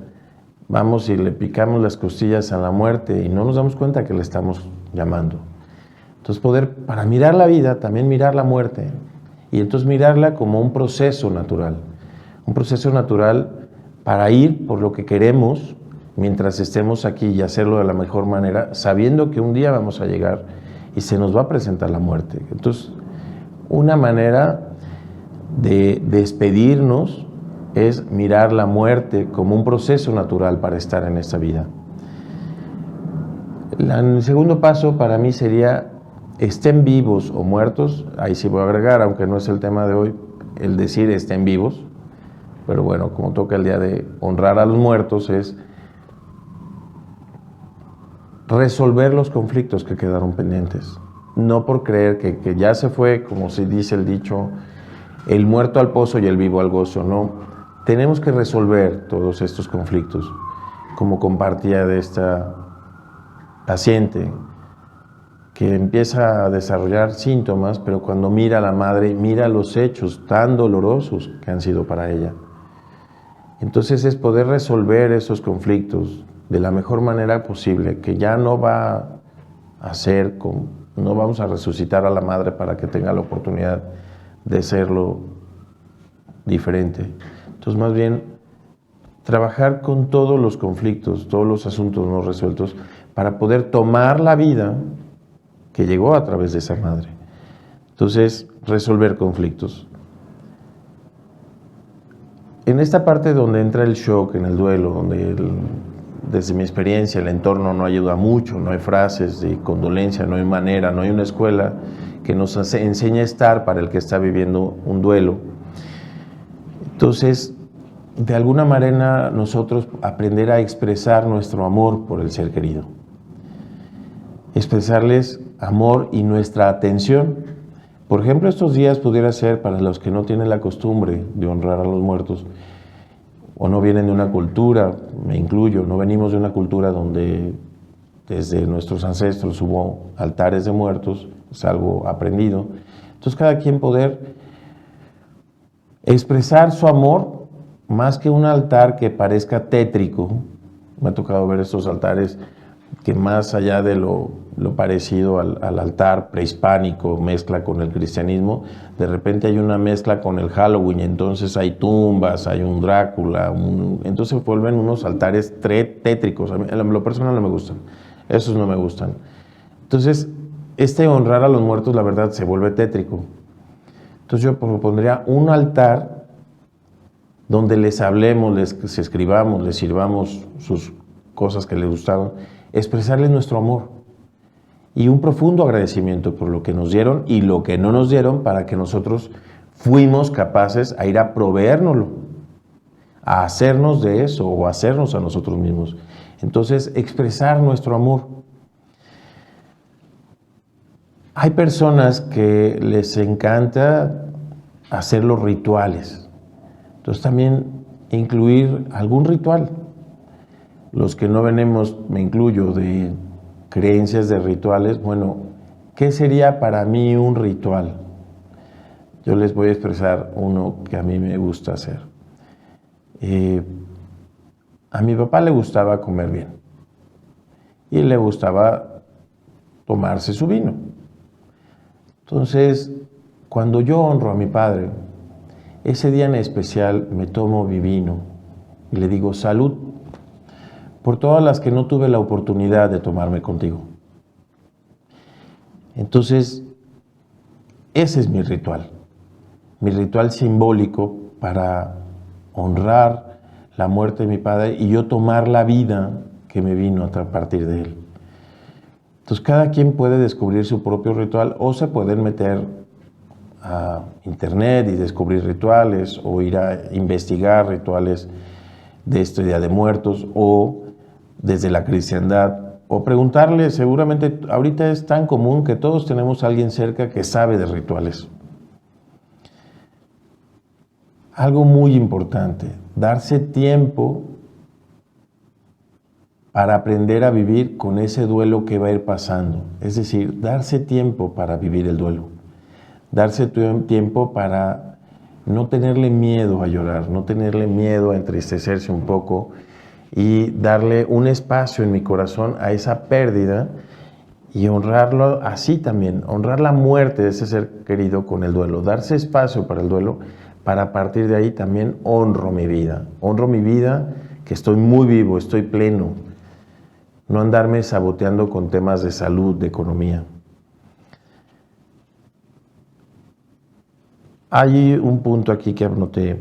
vamos y le picamos las costillas a la muerte y no nos damos cuenta que le estamos llamando. Entonces para mirar la vida, también mirar la muerte. Y entonces mirarla como un proceso natural. Un proceso natural para ir por lo que queremos mientras estemos aquí y hacerlo de la mejor manera, sabiendo que un día vamos a llegar y se nos va a presentar la muerte. Entonces, una manera de despedirnos es mirar la muerte como un proceso natural para estar en esta vida. El segundo paso para mí sería, estén vivos o muertos, ahí sí voy a agregar, aunque no es el tema de hoy, el decir estén vivos, pero bueno, como toca el día de honrar a los muertos, es resolver los conflictos que quedaron pendientes. No por creer que ya se fue, como se dice el dicho, el muerto al pozo y el vivo al gozo, no. Tenemos que resolver todos estos conflictos, como compartía de esta paciente que empieza a desarrollar síntomas, pero cuando mira a la madre, mira los hechos tan dolorosos que han sido para ella. Entonces es poder resolver esos conflictos de la mejor manera posible, que ya no va a ser, no vamos a resucitar a la madre para que tenga la oportunidad de serlo diferente. Entonces, más bien, trabajar con todos los conflictos, todos los asuntos no resueltos, para poder tomar la vida que llegó a través de esa madre. Entonces, resolver conflictos. En esta parte donde entra el shock, en el duelo, donde desde mi experiencia, el entorno no ayuda mucho, no hay frases de condolencia, no hay manera, no hay una escuela que nos enseñe a estar para el que está viviendo un duelo. Entonces, de alguna manera nosotros aprender a expresar nuestro amor por el ser querido. Expresarles amor y nuestra atención. Por ejemplo, estos días pudiera ser para los que no tienen la costumbre de honrar a los muertos o no vienen de una cultura, me incluyo, no venimos de una cultura donde desde nuestros ancestros hubo altares de muertos, es algo aprendido. Entonces cada quien poder expresar su amor más que un altar que parezca tétrico. Me ha tocado ver estos altares que más allá de lo parecido al altar prehispánico, mezcla con el cristianismo, de repente hay una mezcla con el Halloween, entonces hay tumbas, hay un Drácula, entonces vuelven unos altares tétricos. A mí, en lo personal no me gustan, esos no me gustan. Entonces, honrar a los muertos, la verdad, se vuelve tétrico. Entonces yo propondría un altar donde les hablemos, les escribamos, les sirvamos sus cosas que les gustaban, expresarles nuestro amor y un profundo agradecimiento por lo que nos dieron y lo que no nos dieron, para que nosotros fuimos capaces a ir a proveérnoslo, a hacernos de eso o hacernos a nosotros mismos. Entonces, expresar nuestro amor. Hay personas que les encanta hacer los rituales. Entonces también incluir algún ritual. Los que no venimos, me incluyo, de creencias de rituales, bueno, ¿qué sería para mí un ritual? Yo les voy a expresar uno que a mí me gusta hacer. A mi papá le gustaba comer bien y le gustaba tomarse su vino. Entonces, cuando yo honro a mi padre, ese día en especial me tomo mi vino y le digo salud por todas las que no tuve la oportunidad de tomarme contigo. Entonces, ese es mi ritual simbólico para honrar la muerte de mi padre y yo tomar la vida que me vino a partir de él. Entonces, cada quien puede descubrir su propio ritual o se pueden meter a internet y descubrir rituales o ir a investigar rituales de este Día de Muertos o desde la cristiandad o preguntarle. Seguramente ahorita es tan común que todos tenemos a alguien cerca que sabe de rituales. Algo muy importante, darse tiempo para aprender a vivir con ese duelo que va a ir pasando. Es decir, darse tiempo para vivir el duelo. Darse tiempo para no tenerle miedo a llorar, no tenerle miedo a entristecerse un poco y darle un espacio en mi corazón a esa pérdida y honrarlo así también, honrar la muerte de ese ser querido con el duelo, darse espacio para el duelo, para a partir de ahí también honro mi vida que estoy muy vivo, estoy pleno, no andarme saboteando con temas de salud, de economía. Hay un punto aquí que anoté.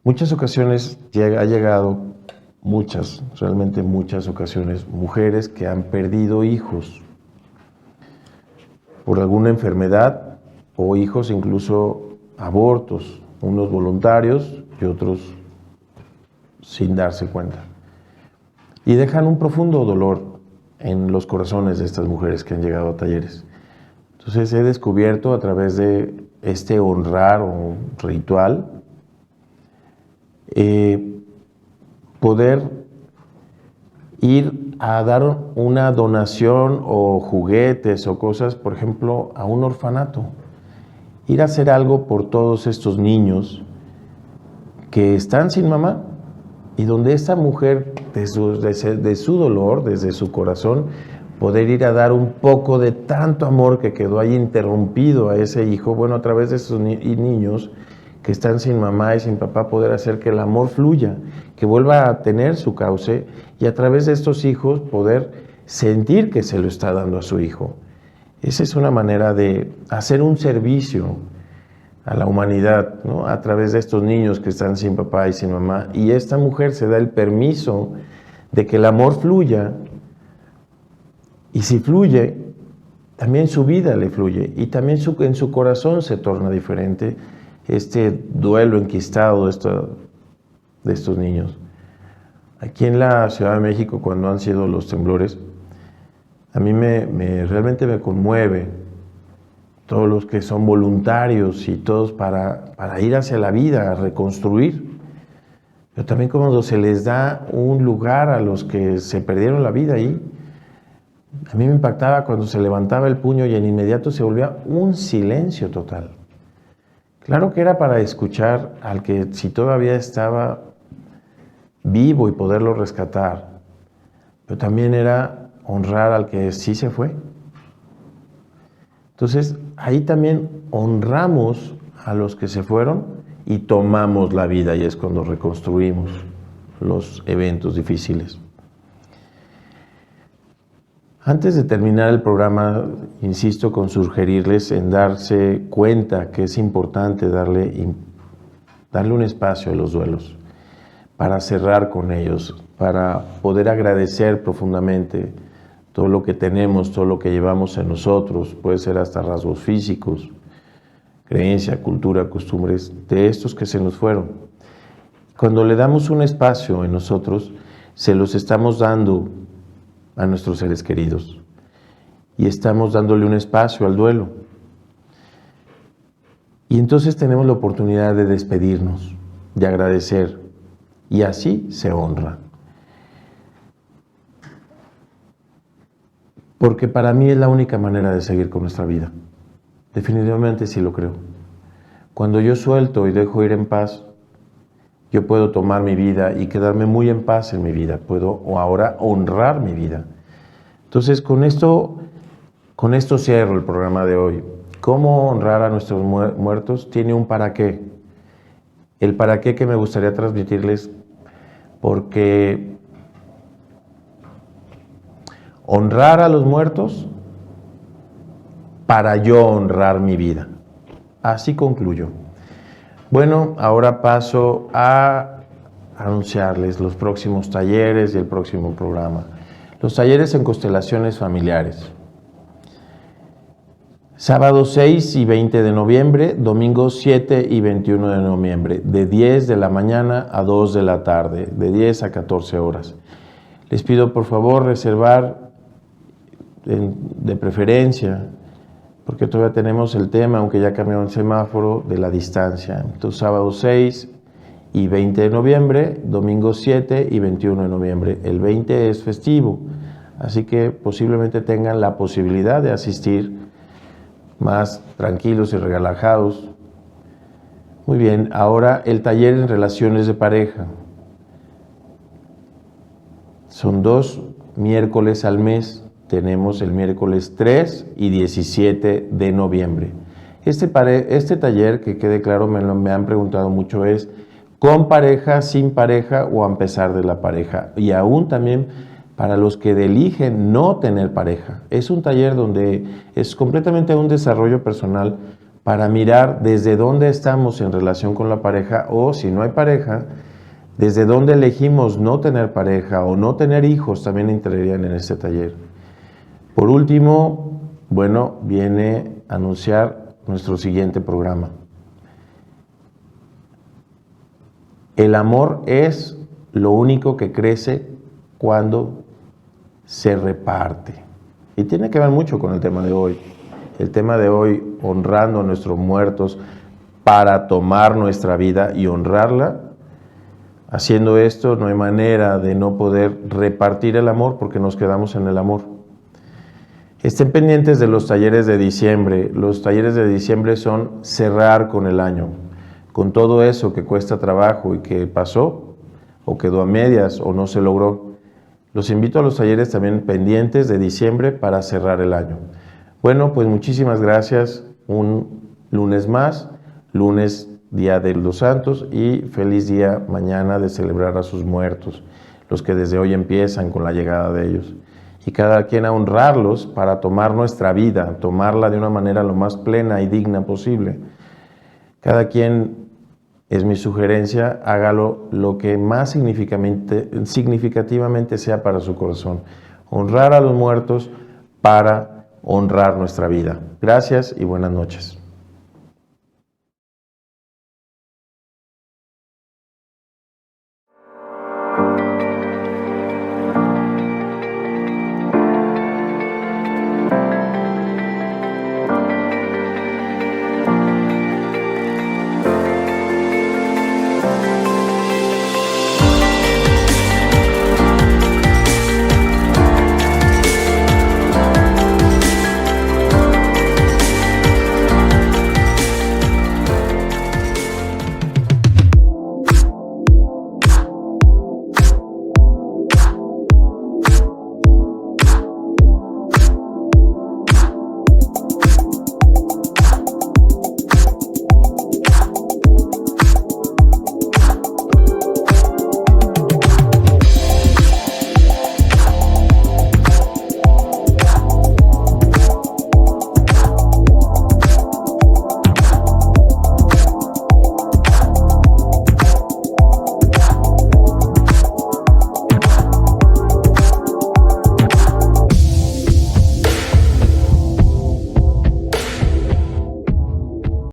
Muchas ocasiones ha llegado, realmente muchas ocasiones, mujeres que han perdido hijos por alguna enfermedad o hijos incluso abortos, unos voluntarios y otros sin darse cuenta. Y dejan un profundo dolor en los corazones de estas mujeres que han llegado a talleres. Entonces he descubierto a través de este honrar o ritual, poder ir a dar una donación o juguetes o cosas, por ejemplo, a un orfanato. Ir a hacer algo por todos estos niños que están sin mamá y donde esta mujer, de su dolor, desde su corazón, poder ir a dar un poco de tanto amor que quedó ahí interrumpido a ese hijo, bueno, a través de esos niños que están sin mamá y sin papá, poder hacer que el amor fluya, que vuelva a tener su cauce y a través de estos hijos poder sentir que se lo está dando a su hijo. Esa es una manera de hacer un servicio a la humanidad, ¿no? A través de estos niños que están sin papá y sin mamá. Y esta mujer se da el permiso de que el amor fluya, y si fluye, también su vida le fluye, y también en su corazón se torna diferente este duelo enquistado de estos niños. Aquí en la Ciudad de México, cuando han sido los temblores, a mí realmente me conmueve todos los que son voluntarios y todos para ir hacia la vida, a reconstruir. Pero también cuando se les da un lugar a los que se perdieron la vida ahí, a mí me impactaba cuando se levantaba el puño y en inmediato se volvía un silencio total. Claro que era para escuchar al que si todavía estaba vivo y poderlo rescatar, pero también era honrar al que sí se fue. Entonces, ahí también honramos a los que se fueron y tomamos la vida, y es cuando reconstruimos los eventos difíciles. Antes de terminar el programa, insisto con sugerirles en darse cuenta que es importante darle un espacio a los duelos, para cerrar con ellos, para poder agradecer profundamente todo lo que tenemos, todo lo que llevamos en nosotros, puede ser hasta rasgos físicos, creencia, cultura, costumbres, de estos que se nos fueron. Cuando le damos un espacio en nosotros, se los estamos dando a nuestros seres queridos y estamos dándole un espacio al duelo. Y entonces tenemos la oportunidad de despedirnos, de agradecer, y así se honra. Porque para mí es la única manera de seguir con nuestra vida. Definitivamente sí lo creo. Cuando yo suelto y dejo ir en paz, yo puedo tomar mi vida y quedarme muy en paz en mi vida. Puedo ahora honrar mi vida. Entonces, con esto cierro el programa de hoy. ¿Cómo honrar a nuestros muertos? Tiene un para qué. El para qué que me gustaría transmitirles, porque honrar a los muertos para yo honrar mi vida. Así concluyo. Bueno, ahora paso a anunciarles los próximos talleres y el próximo programa. Los talleres en constelaciones familiares. Sábado 6 y 20 de noviembre, domingo 7 y 21 de noviembre, de 10 de la mañana a 2 de la tarde, de 10 a 14 horas. Les pido por favor reservar de preferencia, porque todavía tenemos el tema, aunque ya cambió el semáforo, de la distancia. Entonces, sábado 6 y 20 de noviembre, domingo 7 y 21 de noviembre. El 20 es festivo, así que posiblemente tengan la posibilidad de asistir más tranquilos y relajados. Muy bien, ahora el taller en relaciones de pareja. Son 2 miércoles al mes. Tenemos el miércoles 3 y 17 de noviembre. Este taller, que quede claro, me han preguntado mucho, es con pareja, sin pareja o a pesar de la pareja. Y aún también para los que eligen no tener pareja. Es un taller donde es completamente un desarrollo personal para mirar desde dónde estamos en relación con la pareja, o si no hay pareja, desde dónde elegimos no tener pareja o no tener hijos, también entrarían en este taller. Por último, bueno, viene a anunciar nuestro siguiente programa. El amor es lo único que crece cuando se reparte. Y tiene que ver mucho con el tema de hoy. El tema de hoy, honrando a nuestros muertos para tomar nuestra vida y honrarla. Haciendo esto, no hay manera de no poder repartir el amor, porque nos quedamos en el amor. Estén pendientes de los talleres de diciembre. Los talleres de diciembre son cerrar con el año, con todo eso que cuesta trabajo y que pasó, o quedó a medias, o no se logró. Los invito a los talleres también pendientes de diciembre para cerrar el año. Bueno, pues muchísimas gracias. Un lunes más, lunes Día de los Santos, y feliz día mañana de celebrar a sus muertos, los que desde hoy empiezan con la llegada de ellos. Y cada quien a honrarlos para tomar nuestra vida, tomarla de una manera lo más plena y digna posible. Cada quien, es mi sugerencia, hágalo lo que más significativamente sea para su corazón. Honrar a los muertos para honrar nuestra vida. Gracias y buenas noches.